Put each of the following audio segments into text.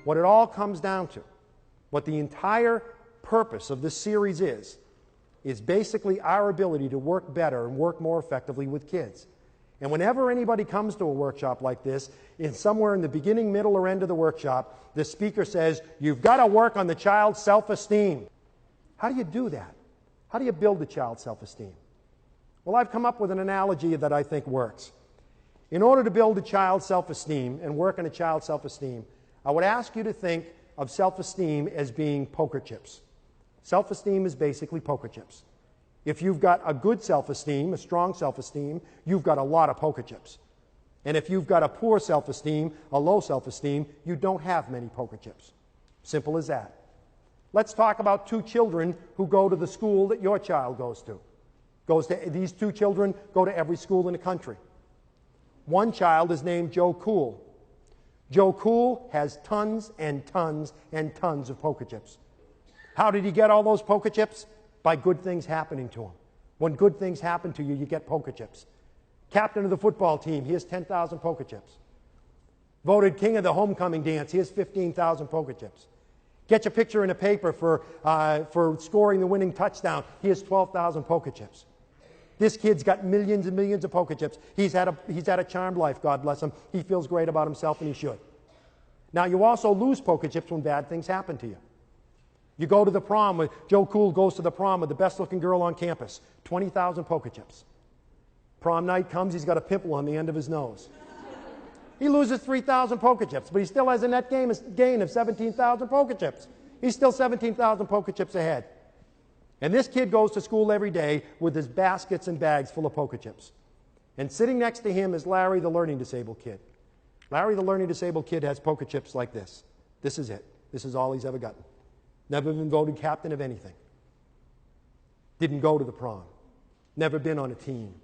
what it all comes down to, what the entire purpose of this series is basically our ability to work better and work more effectively with kids. And whenever anybody comes to a workshop like this, somewhere in the beginning, middle, or end of the workshop, the speaker says, you've got to work on the child's self-esteem. How do you do that? How do you build the child's self-esteem? Well, I've come up with an analogy that I think works. In order to build a child's self-esteem and work on a child's self-esteem, I would ask you to think of self-esteem as being poker chips. Self-esteem is basically poker chips. If you've got a good self-esteem, a strong self-esteem, you've got a lot of poker chips. And if you've got a poor self-esteem, a low self-esteem, you don't have many poker chips. Simple as that. Let's talk about two children who go to the school that your child goes to. These two children go to every school in the country. One child is named Joe Cool. Joe Cool has tons and tons and tons of poker chips. How did he get all those poker chips? By good things happening to him. When good things happen to you, you get poker chips. Captain of the football team, he has 10,000 poker chips. Voted king of the homecoming dance, he has 15,000 poker chips. Get your picture in a paper for scoring the winning touchdown, he has 12,000 poker chips. This kid's got millions and millions of poker chips. He's had a charmed life, God bless him. He feels great about himself, and he should. Now, you also lose poker chips when bad things happen to you. You go to the prom, Joe Cool goes to the prom with the best-looking girl on campus, 20,000 poker chips. Prom night comes, he's got a pimple on the end of his nose. He loses 3,000 poker chips, but he still has a net gain of 17,000 poker chips. He's still 17,000 poker chips ahead. And this kid goes to school every day with his baskets and bags full of poker chips. And sitting next to him is Larry, the learning disabled kid. Larry, the learning disabled kid, has poker chips like this. This is it. This is all he's ever gotten. Never been voted captain of anything. Didn't go to the prom. Never been on a team.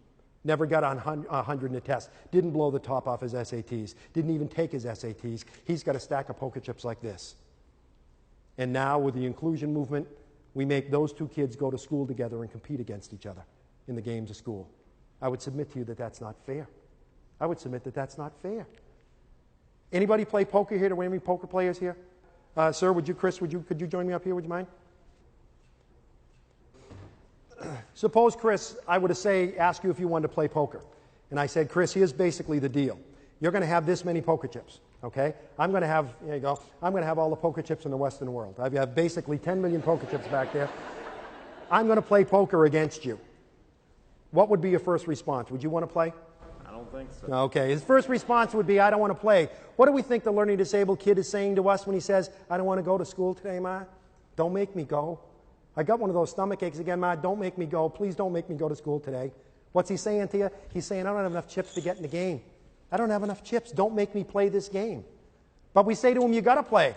Never got on 100 in a test. Didn't blow the top off his SATs. Didn't even take his SATs. He's got a stack of poker chips like this. And now, with the inclusion movement, we make those two kids go to school together and compete against each other in the games of school. I would submit to you that that's not fair. I would submit that that's not fair. Anybody play poker here? Do we have any poker players here? Sir, Chris, could you join me up here? Would you mind? Suppose, Chris, I were to ask you if you wanted to play poker. And I said, Chris, here's basically the deal. You're going to have this many poker chips, okay? I'm going to have all the poker chips in the Western world. I have basically 10 million poker chips back there. I'm going to play poker against you. What would be your first response? Would you want to play? I don't think so. Okay, his first response would be, I don't want to play. What do we think the learning disabled kid is saying to us when he says, I don't want to go to school today, Ma? Don't make me go. I got one of those stomach aches again, Ma. Don't make me go. Please don't make me go to school today. What's he saying to you? He's saying, I don't have enough chips to get in the game. I don't have enough chips. Don't make me play this game. But we say to him, you got to play.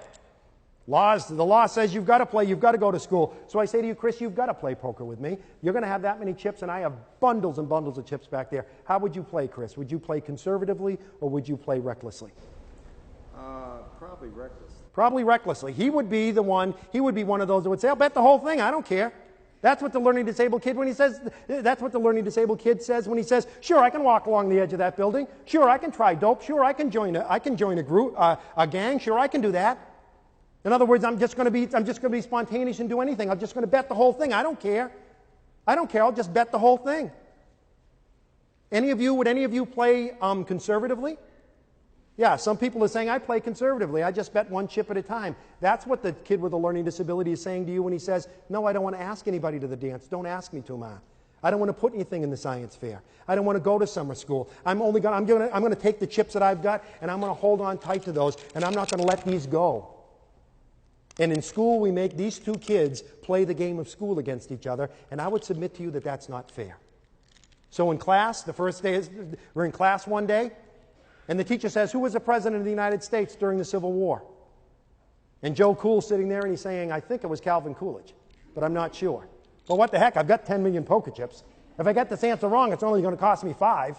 The law says you've got to play. You've got to go to school. So I say to you, Chris, you've got to play poker with me. You're going to have that many chips, and I have bundles and bundles of chips back there. How would you play, Chris? Would you play conservatively, or would you play recklessly? Probably reckless. Probably recklessly. He would be one of those that would say, I'll bet the whole thing. I don't care. That's what the learning disabled kid that's what the learning disabled kid says when he says, sure, I can walk along the edge of that building. Sure, I can try dope. Sure, I can join a group, a gang. Sure, I can do that. In other words, I'm just going to be spontaneous and do anything. I'm just going to bet the whole thing. I don't care. I'll just bet the whole thing. Would any of you play conservatively? Yeah, some people are saying, I play conservatively. I just bet one chip at a time. That's what the kid with a learning disability is saying to you when he says, no, I don't want to ask anybody to the dance. Don't ask me to, Ma. I don't want to put anything in the science fair. I don't want to go to summer school. I'm going to take the chips that I've got, and I'm going to hold on tight to those, and I'm not going to let these go. And in school, we make these two kids play the game of school against each other, and I would submit to you that that's not fair. So in class, the first day, we're in class one day, and the teacher says, who was the president of the United States during the Civil War? And Joe Cool's sitting there, and he's saying, I think it was Calvin Coolidge, but I'm not sure. Well, what the heck? I've got 10 million poker chips. If I get this answer wrong, it's only going to cost me 5.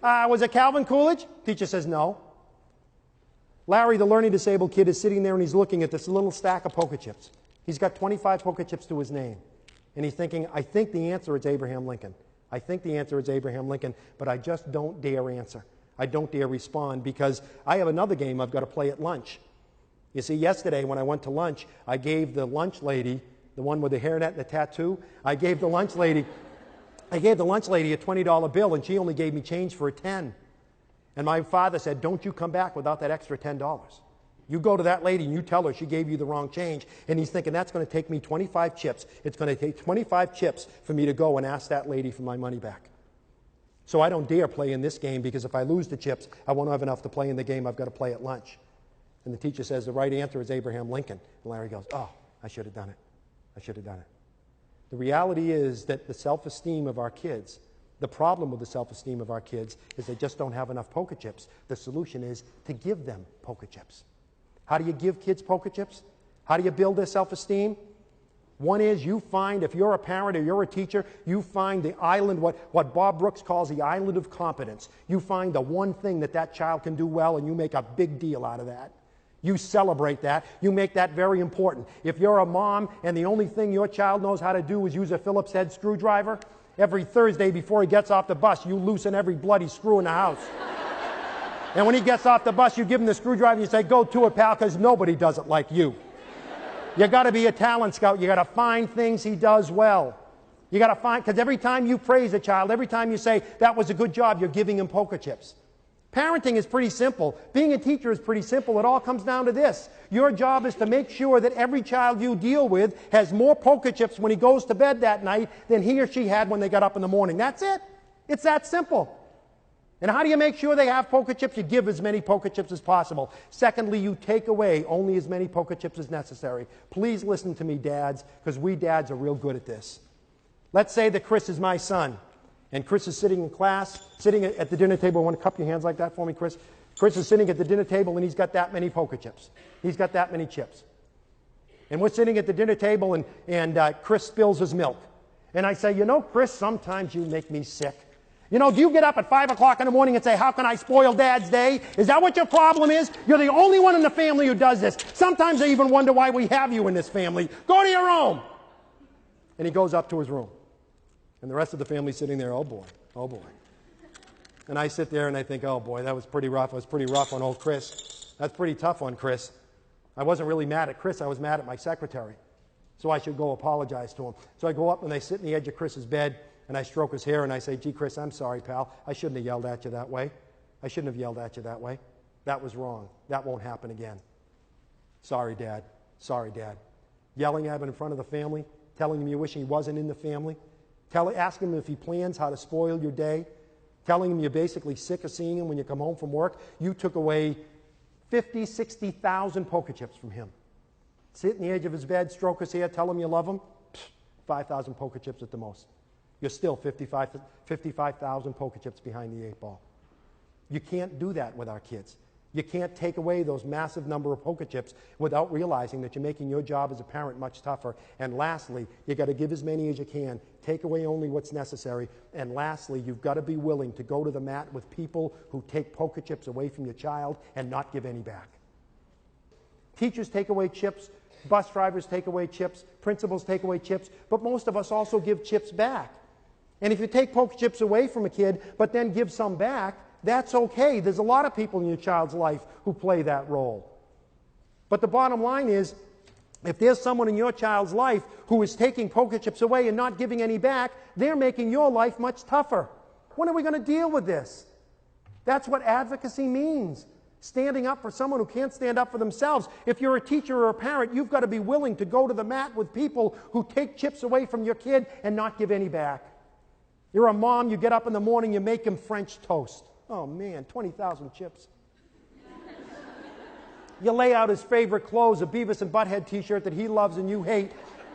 Was it Calvin Coolidge? Teacher says no. Larry, the learning disabled kid, is sitting there, and he's looking at this little stack of poker chips. He's got 25 poker chips to his name. And he's thinking, I think the answer is Abraham Lincoln. I think the answer is Abraham Lincoln, but I just don't dare answer. I don't dare respond because I have another game I've got to play at lunch. You see, yesterday when I went to lunch, I gave the lunch lady, the one with the hairnet and the tattoo, I gave the lunch lady a $20 bill, and she only gave me change for a 10. And my father said, don't you come back without that extra $10. You go to that lady and you tell her she gave you the wrong change. And he's thinking, that's going to take me 25 chips. It's going to take 25 chips for me to go and ask that lady for my money back. So I don't dare play in this game, because if I lose the chips, I won't have enough to play in the game I've got to play at lunch. And the teacher says, the right answer is Abraham Lincoln. And Larry goes, oh, I should have done it. I should have done it. The reality is that the self-esteem of our kids, the problem with the self-esteem of our kids is they just don't have enough poker chips. The solution is to give them poker chips. How do you give kids poker chips? How do you build their self-esteem? One is, you find, if you're a parent or you're a teacher, you find the island, what Bob Brooks calls the island of competence. You find the one thing that child can do well, and you make a big deal out of that. You celebrate that. You make that very important. If you're a mom and the only thing your child knows how to do is use a Phillips head screwdriver, every Thursday before he gets off the bus, you loosen every bloody screw in the house. And when he gets off the bus, you give him the screwdriver and you say, go to it, pal, because nobody does it like you. You got to be a talent scout. You got to find things he does well. You got to find, because every time you praise a child, every time you say, that was a good job, you're giving him poker chips. Parenting is pretty simple. Being a teacher is pretty simple. It all comes down to this. Your job is to make sure that every child you deal with has more poker chips when he goes to bed that night than he or she had when they got up in the morning. That's it. It's that simple. And how do you make sure they have poker chips? You give as many poker chips as possible. Secondly, you take away only as many poker chips as necessary. Please listen to me, dads, because we dads are real good at this. Let's say that Chris is my son. And Chris is sitting in class, sitting at the dinner table. Want to cup your hands like that for me, Chris? Chris is sitting at the dinner table, and he's got that many poker chips. He's got that many chips. And we're sitting at the dinner table, and Chris spills his milk. And I say, you know, Chris, sometimes you make me sick. You know, do you get up at 5 o'clock in the morning and say, how can I spoil Dad's day? Is that what your problem is? You're the only one in the family who does this. Sometimes I even wonder why we have you in this family. Go to your room. And he goes up to his room. And the rest of the family's sitting there, oh boy, oh boy. And I sit there and I think, oh boy, that was pretty rough. It was pretty rough on old Chris. That's pretty tough on Chris. I wasn't really mad at Chris. I was mad at my secretary. So I should go apologize to him. So I go up and I sit in the edge of Chris's bed and I stroke his hair and I say, gee, Chris, I'm sorry, pal. I shouldn't have yelled at you that way. I shouldn't have yelled at you that way. That was wrong. That won't happen again. Sorry, Dad. Sorry, Dad. Yelling at him in front of the family, telling him you wish he wasn't in the family. Asking him if he plans how to spoil your day, telling him you're basically sick of seeing him when you come home from work. You took away 50, 60,000 poker chips from him. Sit in the edge of his bed, stroke his hair, tell him you love him. 5,000 poker chips at the most. You're still 55,000 poker chips behind the 8 ball. You can't do that with our kids. You can't take away those massive number of poker chips without realizing that you're making your job as a parent much tougher. And lastly, you got to give as many as you can. Take away only what's necessary. And lastly, you've got to be willing to go to the mat with people who take poker chips away from your child and not give any back. Teachers take away chips. Bus drivers take away chips. Principals take away chips. But most of us also give chips back. And if you take poker chips away from a kid, but then give some back, that's okay. There's a lot of people in your child's life who play that role. But the bottom line is, if there's someone in your child's life who is taking poker chips away and not giving any back, they're making your life much tougher. When are we going to deal with this? That's what advocacy means. Standing up for someone who can't stand up for themselves. If you're a teacher or a parent, you've got to be willing to go to the mat with people who take chips away from your kid and not give any back. You're a mom, you get up in the morning, you make him French toast. Oh man, 20,000 chips. You lay out his favorite clothes, a Beavis and Butthead t-shirt that he loves and you hate,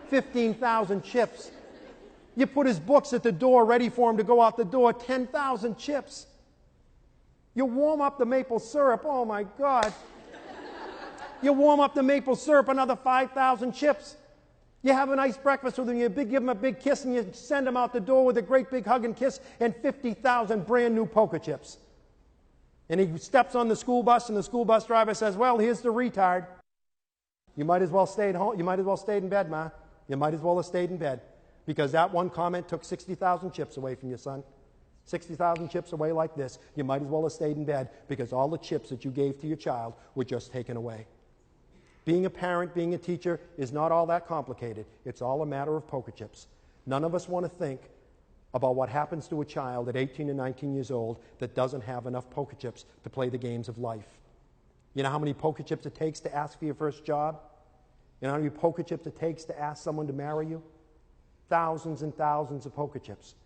15,000 chips. You put his books at the door ready for him to go out the door, 10,000 chips. You warm up the maple syrup, oh my God. You warm up the maple syrup, another 5,000 chips. You have a nice breakfast with him, you give him a big kiss, and you send him out the door with a great big hug and kiss, and 50,000 brand new poker chips. And he steps on the school bus, and the school bus driver says, well, here's the retard. You might as well stay at home. You might as well stay in bed, Ma. You might as well have stayed in bed. Because that one comment took 60,000 chips away from your son. 60,000 chips away like this. You might as well have stayed in bed because all the chips that you gave to your child were just taken away. Being a parent, being a teacher is not all that complicated. It's all a matter of poker chips. None of us want to think about what happens to a child at 18 and 19 years old that doesn't have enough poker chips to play the games of life. You know how many poker chips it takes to ask for your first job? You know how many poker chips it takes to ask someone to marry you? Thousands and thousands of poker chips.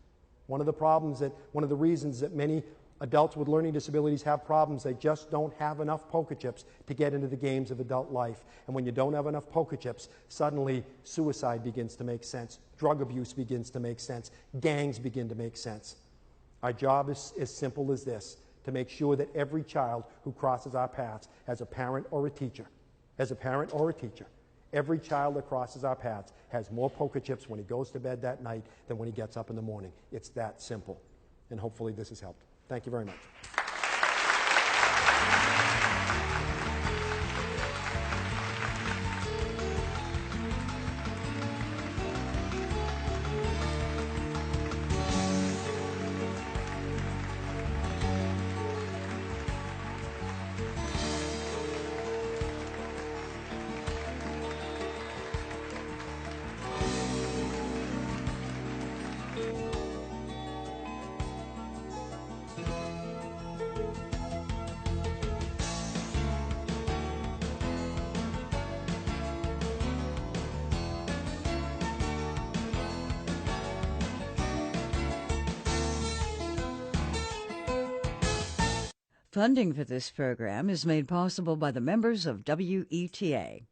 One of the reasons that many adults with learning disabilities have problems, they just don't have enough poker chips to get into the games of adult life. And when you don't have enough poker chips, suddenly suicide begins to make sense. Drug abuse begins to make sense. Gangs begin to make sense. Our job is as simple as this, to make sure that every child who crosses our paths as a parent or a teacher, every child that crosses our paths has more poker chips when he goes to bed that night than when he gets up in the morning. It's that simple. And hopefully this has helped. Thank you very much. Funding for this program is made possible by the members of WETA.